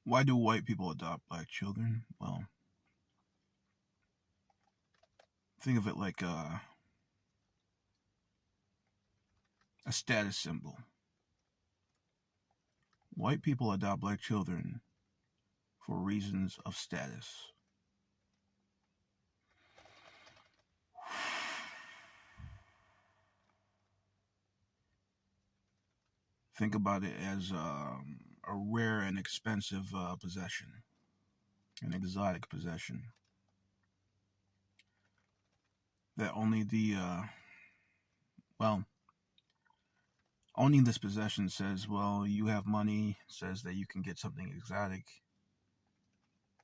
Why do white people adopt black children? Well, think of it like a status symbol. White people adopt black children for reasons of status. Think about it as a rare and expensive possession, an exotic possession that only well, owning this possession says, well, you have money, says that you can get something exotic.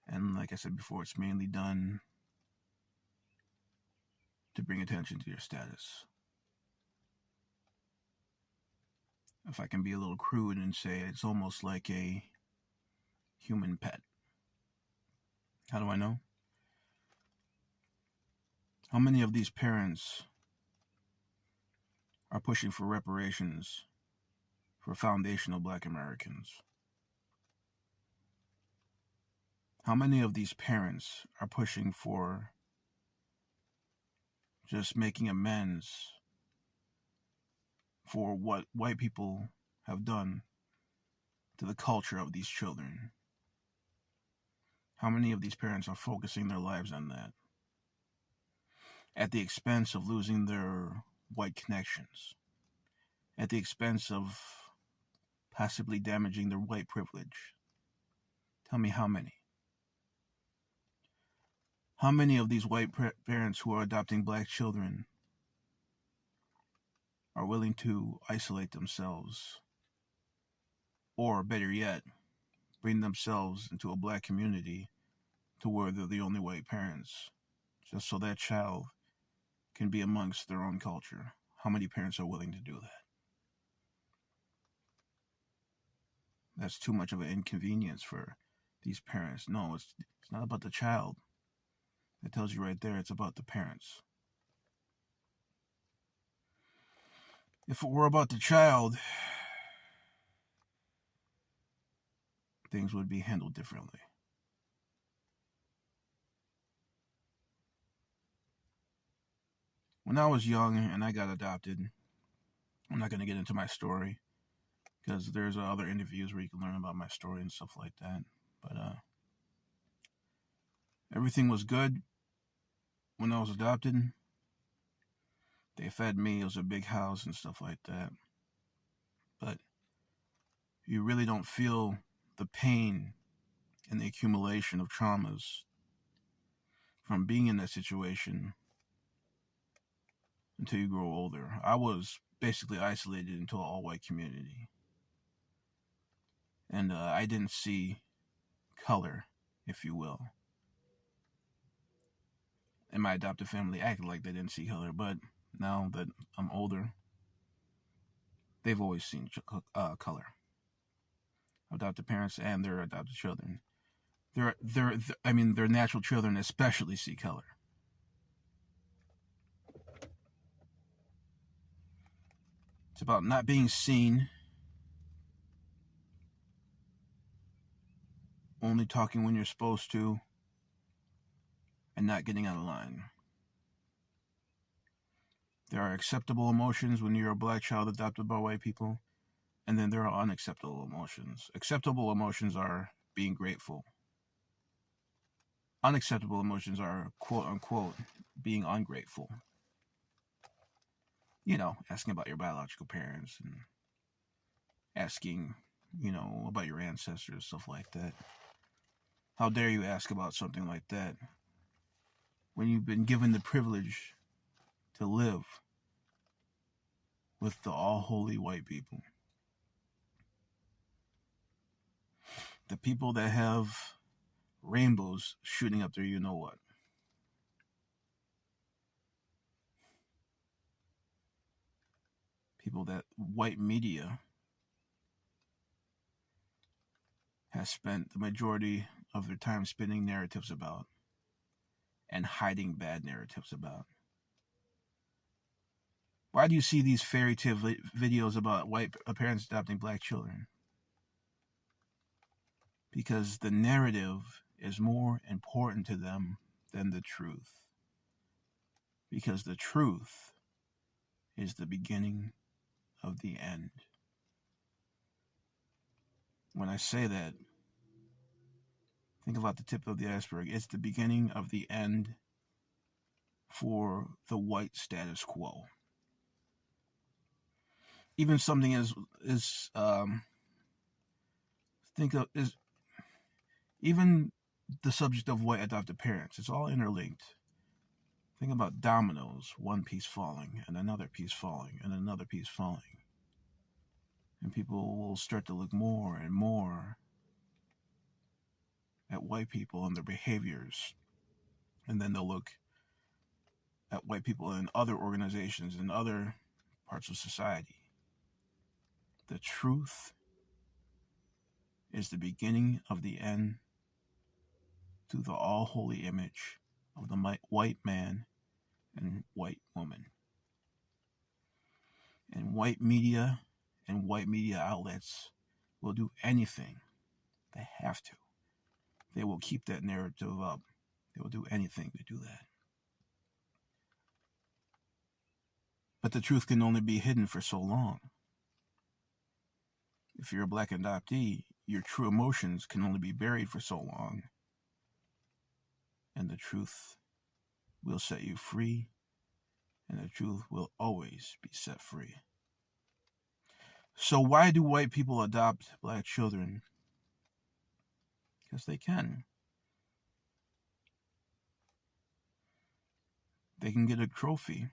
And like I said before, it's mainly done to bring attention to your status. If I can be a little crude and say it's almost like a human pet. How do I know? How many of these parents are pushing for reparations for foundational black Americans? How many of these parents are pushing for just making amends for what white people have done to the culture of these children? How many of these parents are focusing their lives on that at the expense of losing their white connections, at the expense of possibly damaging their white privilege? Tell me how many. How many of these white parents who are adopting black children are willing to isolate themselves, or better yet, bring themselves into a black community to where they're the only white parents, just so that child can be amongst their own culture? How many parents are willing to do that? That's too much of an inconvenience for these parents. No, it's not about the child. It tells you right there it's about the parents. If it were about the child, things would be handled differently. When I was young and I got adopted, I'm not going to get into my story because there's other interviews where you can learn about my story and stuff like that. But everything was good when I was adopted. They fed me. It was a big house and stuff like that. But you really don't feel the pain and the accumulation of traumas from being in that situation until you grow older. I was basically isolated into an all-white community. And I didn't see color, if you will. And my adoptive family acted like they didn't see color, but now that I'm older, they've always seen color. Adoptive parents and their adopted children. Their natural children especially see color. It's about not being seen, only talking when you're supposed to, and not getting out of line. There are acceptable emotions when you're a black child adopted by white people, and then there are unacceptable emotions. Acceptable emotions are being grateful. Unacceptable emotions are, quote unquote, being ungrateful. You know, asking about your biological parents and asking, about your ancestors, stuff like that. How dare you ask about something like that when you've been given the privilege to live with the all holy white people? The people that have rainbows shooting up there, you know what? People that white media has spent the majority of their time spinning narratives about and hiding bad narratives about. Why do you see these fairy tale videos about white parents adopting black children? because the narrative is more important to them than the truth. Because the truth is the beginning of the end. When I say that, think about the tip of the iceberg. It's the beginning of the end for the white status quo. Even something is think of is even the subject of white adopted parents. It's all interlinked. Think about dominoes, one piece falling and another piece falling and another piece falling. And people will start to look more and more at white people and their behaviors. And then they'll look at white people in other organizations and other parts of society. The truth is the beginning of the end to the all holy image of the white man and white woman. And white media and white media outlets will do anything. They have to. They will keep that narrative up. They will do anything to do that. But the truth can only be hidden for so long. If you're a black adoptee, your true emotions can only be buried for so long. And the truth will set you free, and the truth will always be set free. So why do white people adopt black children? Because they can. They can get a trophy.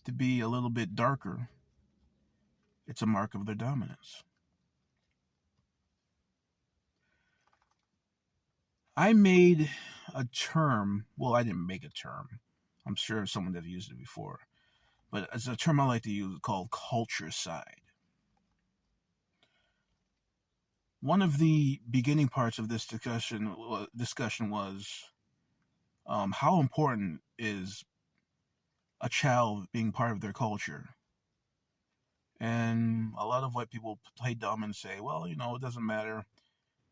To be a little bit darker, it's a mark of their dominance. I made a term. Well, I didn't make a term. I'm sure someone have used it before. But it's a term I like to use called culture side. One of the beginning parts of this discussion was how important is a child being part of their culture. And a lot of white people play dumb and say, well, it doesn't matter.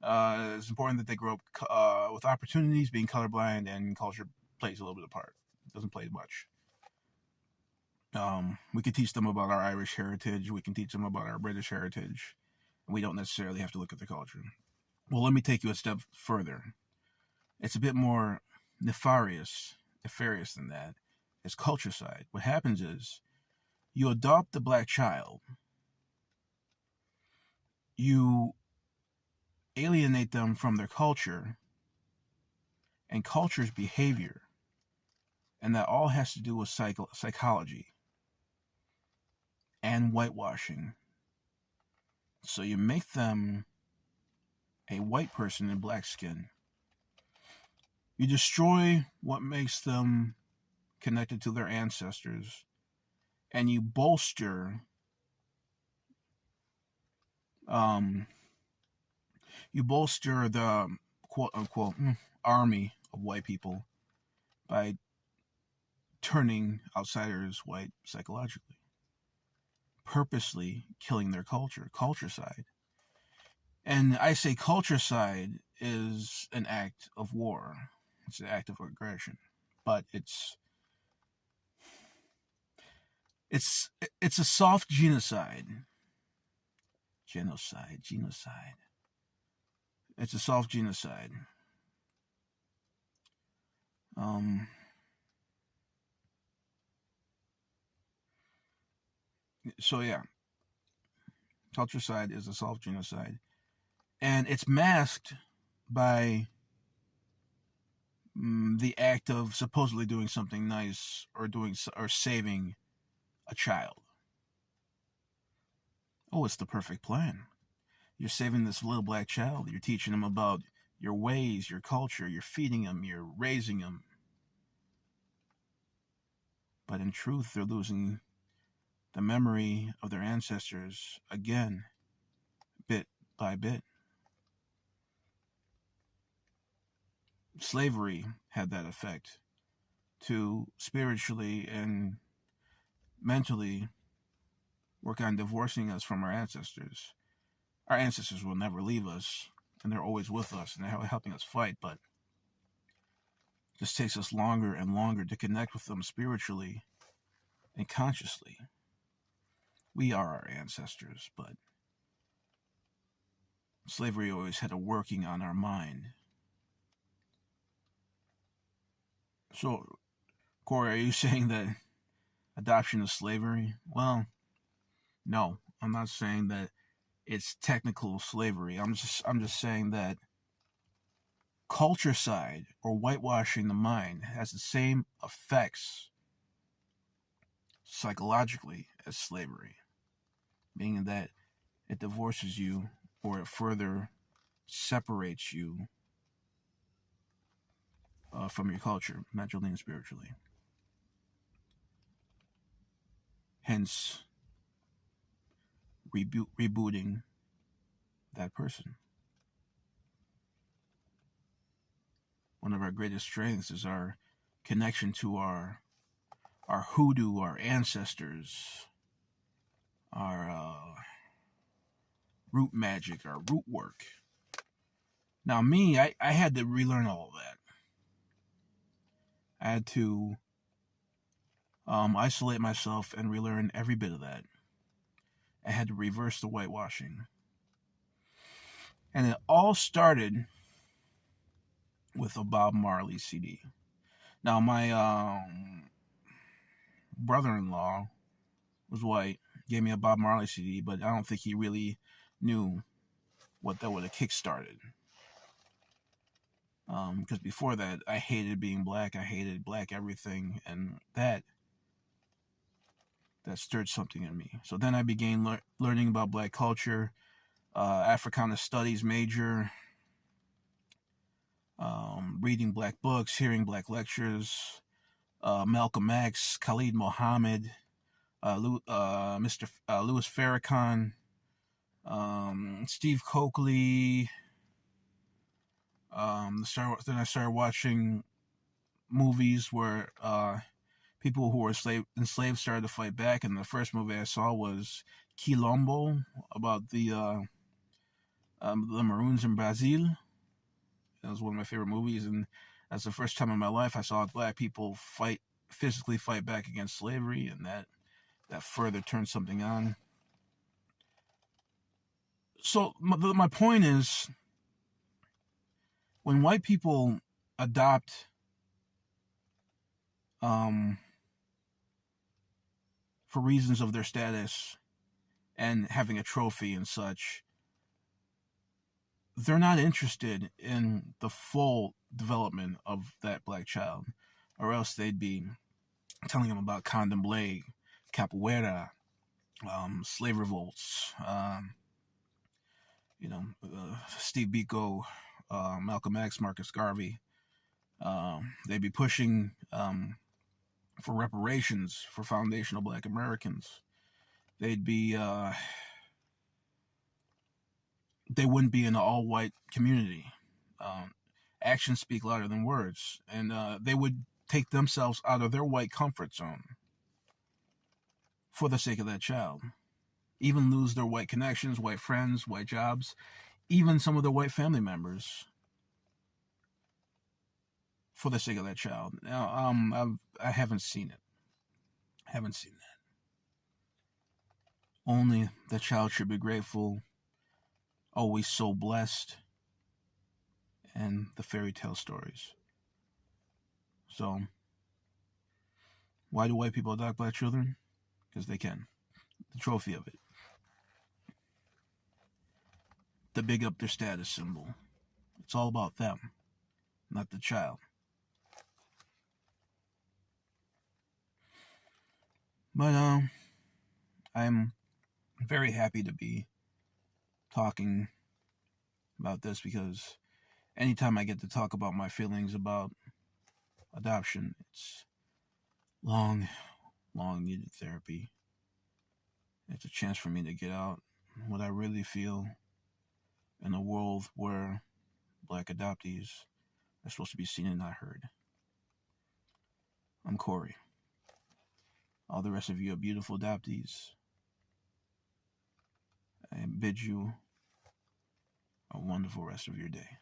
It's important that they grow up with opportunities, being colorblind, and culture plays a little bit of part. It doesn't play much. We could teach them about our Irish heritage. We can teach them about our British heritage. And we don't necessarily have to look at the culture. Well, let me take you a step further. It's a bit more nefarious than that. It's culture side. What happens is you adopt the black child. You alienate them from their culture and culture's behavior. And that all has to do with psychology and whitewashing. So you make them a white person in black skin. You destroy what makes them connected to their ancestors, and you bolster the quote unquote army of white people by turning outsiders white psychologically, purposely killing their culture side. And I say culture side is an act of war. It's an act of aggression, but it's a soft genocide. Genocide. It's a soft genocide. So yeah, culture side is a soft genocide, and it's masked by the act of supposedly doing something nice or saving a child. Oh, it's the perfect plan. You're saving this little black child. You're teaching him about your ways, your culture. You're feeding him. You're raising him. But in truth, they're losing the memory of their ancestors again, bit by bit. Slavery had that effect to spiritually and mentally work on divorcing us from our ancestors. Our ancestors will never leave us, and they're always with us, and they're helping us fight, but it just takes us longer and longer to connect with them spiritually and consciously. We are our ancestors, but slavery always had a working on our mind. So, Corey, are you saying that adoption is slavery? Well, no, I'm not saying that it's technical slavery. I'm just saying that culture side or whitewashing the mind has the same effects psychologically as slavery, meaning that it divorces you or it further separates you from your culture, mentally and spiritually. Hence, rebooting that person. One of our greatest strengths is our connection to our hoodoo, our ancestors, our root magic, our root work. Now, me, I had to relearn all of that. I had to isolate myself and relearn every bit of that. I had to reverse the whitewashing. And it all started with a Bob Marley CD. Now, my brother-in-law was white, gave me a Bob Marley CD, but I don't think he really knew what that would have kickstarted. Because before that, I hated being black. I hated black everything, and that stirred something in me. So then I began learning about black culture, Africana Studies major, reading black books, hearing black lectures, Malcolm X, Khalid Muhammad, Mr. Louis Farrakhan, Steve Coakley. Then I started watching movies where people who were enslaved started to fight back, and the first movie I saw was Quilombo, about the Maroons in Brazil. That was one of my favorite movies, and that's the first time in my life I saw black people physically fight back against slavery, and that further turned something on. So my point is, when white people adopt for reasons of their status and having a trophy and such, they're not interested in the full development of that black child, or else they'd be telling them about candomblé, capoeira, slave revolts, Steve Biko, Malcolm X, Marcus Garvey. They'd be pushing for reparations for foundational black Americans. They'd be they wouldn't be in an all-white community. Actions speak louder than words, and they would take themselves out of their white comfort zone for the sake of that child. Even lose their white connections, white friends, white jobs, even some of their white family members for the sake of that child. Now, I haven't seen it. I haven't seen that. Only the child should be grateful, always so blessed, and the fairy tale stories. So, why do white people adopt black children? Because they can. The trophy of it. To big up their status symbol. It's all about them, not the child. But I'm very happy to be talking about this, because anytime I get to talk about my feelings about adoption, it's long needed therapy. It's a chance for me to get out what I really feel in a world where black adoptees are supposed to be seen and not heard. I'm Corey. All the rest of you are beautiful adoptees. bid you a wonderful rest of your day.